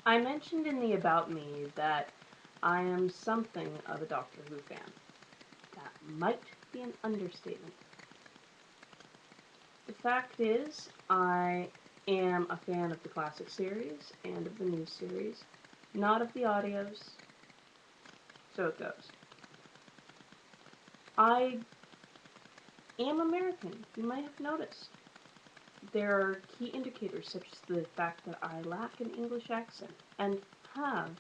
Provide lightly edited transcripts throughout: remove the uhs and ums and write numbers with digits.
I mentioned in the About Me that I am something of a Doctor Who fan. That might be an understatement. The fact is, I am a fan of the classic series and of the new series, not of the audios, so it goes. I am American, you might have noticed. There are key indicators such as the fact that I lack an English accent and have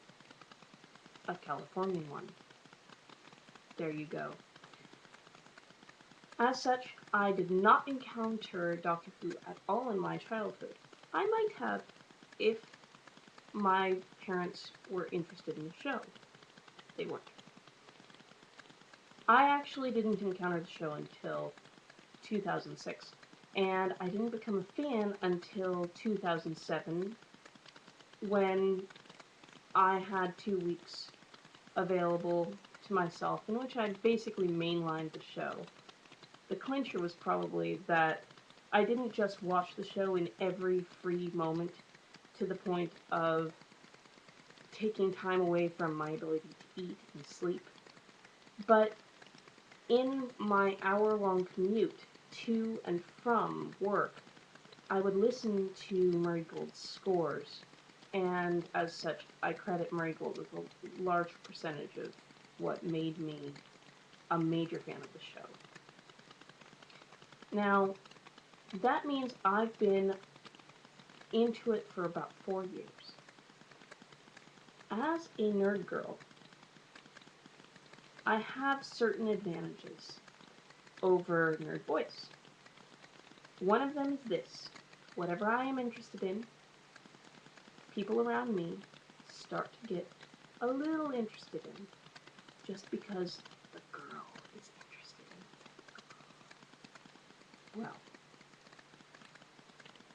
a Californian one. There you go. As such, I did not encounter Doctor Who at all in my childhood. I might have if my parents were interested in the show. They weren't. I actually didn't encounter the show until 2006, and I didn't become a fan until 2007 when I had 2 weeks available to myself in which I basically mainlined the show. The clincher was probably that I didn't just watch the show in every free moment to the point of taking time away from my ability to eat and sleep, but in my hour-long commute to and from work, I would listen to Murray Gold's scores, and as such, I credit Murray Gold with a large percentage of what made me a major fan of the show. Now, that means I've been into it for about 4 years. As a nerd girl, I have certain advantages over nerd boys. One of them is this: whatever I am interested in, people around me start to get a little interested in just because the girl is interested in it. Well,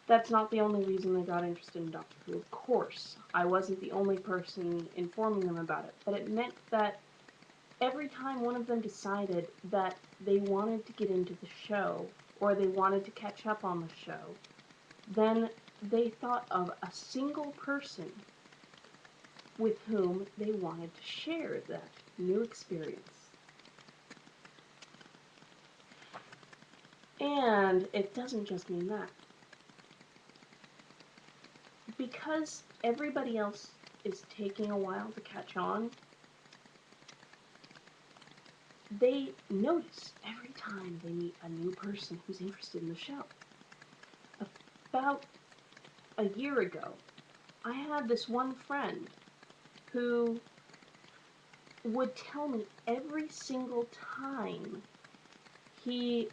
that's not the only reason they got interested in Doctor Who. Of course, I wasn't the only person informing them about it, but it meant that every time one of them decided that they wanted to get into the show or they wanted to catch up on the show, then they thought of a single person with whom they wanted to share that new experience. And it doesn't just mean that. Because everybody else is taking a while to catch on, they notice every time they meet a new person who's interested in the show. About a year ago, I had this one friend who would tell me every single time he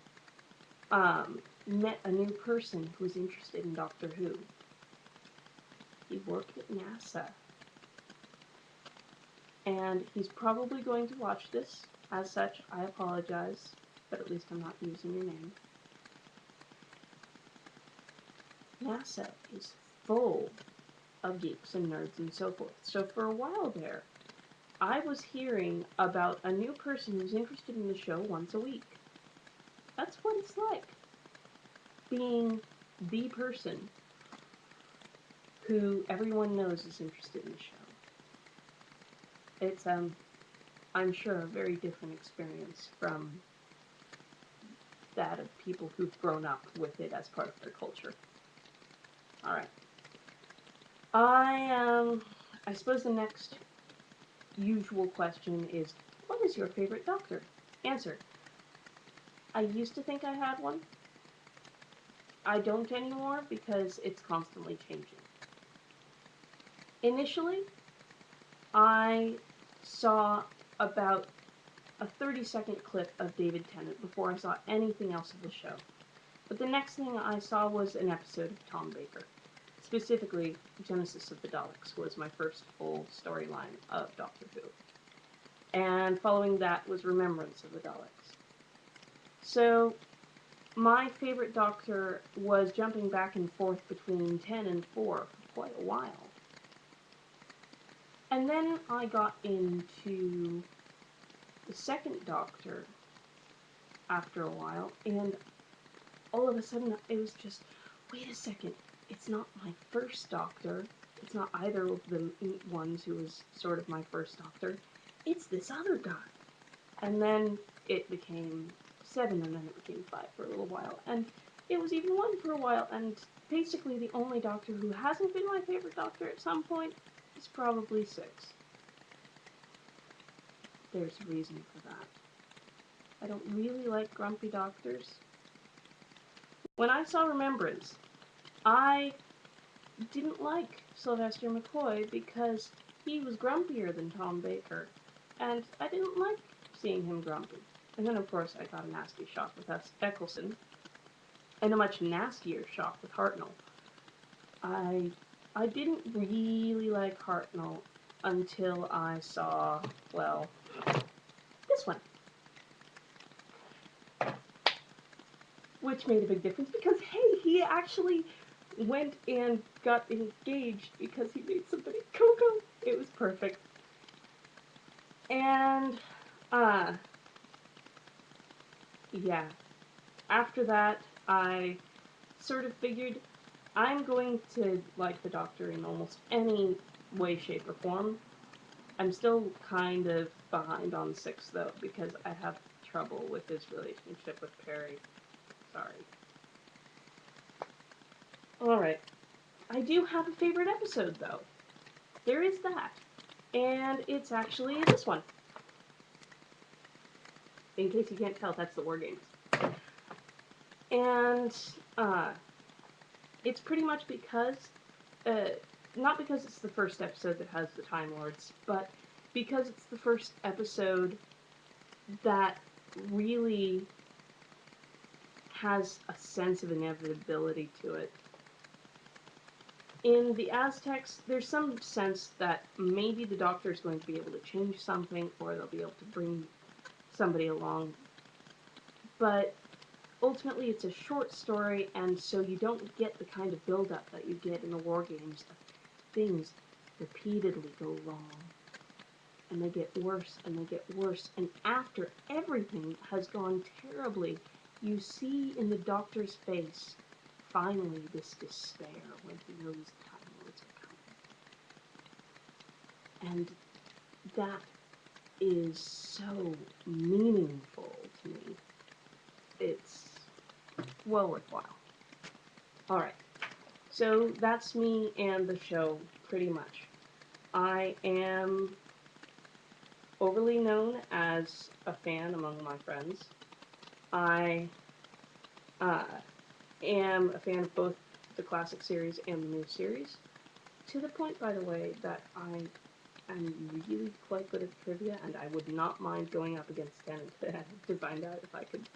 met a new person who was interested in Doctor Who. He worked at NASA. And he's probably going to watch this. As such, I apologize, but at least I'm not using your name. NASA is full of geeks and nerds and so forth. So for a while there, I was hearing about a new person who's interested in the show once a week. That's what it's like, being the person who everyone knows is interested in the show. It's, I'm sure, a very different experience from that of people who've grown up with it as part of their culture. Alright. I suppose the next usual question is, what is your favorite Doctor? Answer: I used to think I had one. I don't anymore because it's constantly changing. Initially, I saw about a 30-second clip of David Tennant before I saw anything else of the show. But the next thing I saw was an episode of Tom Baker. Specifically, Genesis of the Daleks was my first full storyline of Doctor Who. And following that was Remembrance of the Daleks. So, my favorite Doctor was jumping back and forth between 10 and 4 for quite a while. And then I got into the second Doctor after a while, and all of a sudden it was just, wait a second, it's not my first Doctor, It's not either of the ones who was sort of my first doctor. It's this other guy. And then it became 7, and then it became 5 for a little while. And it was even 1 for a while, and basically the only doctor who hasn't been my favorite doctor at some point is probably 6. There's a reason for that. I don't really like grumpy doctors. When I saw Remembrance, I didn't like Sylvester McCoy because he was grumpier than Tom Baker, and I didn't like seeing him grumpy. And then, of course, I got a nasty shock with Eccleston, and a much nastier shock with Hartnell. I didn't really like Hartnell until I saw, well, this one. Which made a big difference because, hey, he actually went and got engaged because he made somebody cocoa. It was perfect. And, yeah. After that, I sort of figured I'm going to like the Doctor in almost any way, shape, or form. I'm still kind of behind on 6, though, because I have trouble with his relationship with Perry. Sorry. Alright. I do have a favorite episode, though. There is that. And it's actually this one. In case you can't tell, that's the War Games. And, it's pretty much because, not because it's the first episode that has the Time Lords, but because it's the first episode that really has a sense of inevitability to it. In the Aztecs, there's some sense that maybe the Doctor is going to be able to change something, or they'll be able to bring somebody along. But ultimately, it's a short story, and so you don't get the kind of build-up that you get in the War Games. Things repeatedly go wrong, and they get worse, and they get worse. And after everything has gone terribly, you see in the Doctor's face, finally, this despair when he knows the Time Lords are coming. And that is so meaningful to me. It's well worthwhile. Alright, so that's me and the show, pretty much. I am overly known as a fan among my friends. I am a fan of both the classic series and the new series, to the point, by the way, that I am really quite good at trivia, and I would not mind going up against Tennant to find out if I could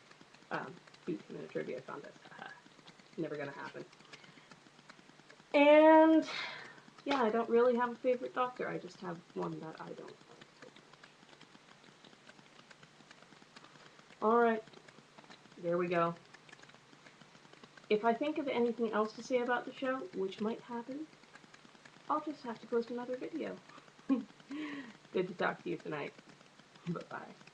beat him in a trivia contest. Never gonna happen. And, yeah, I don't really have a favorite Doctor, I just have one that I don't like so much. Alright, there we go. If I think of anything else to say about the show, which might happen, I'll just have to post another video. Good to talk to you tonight. Bye-bye.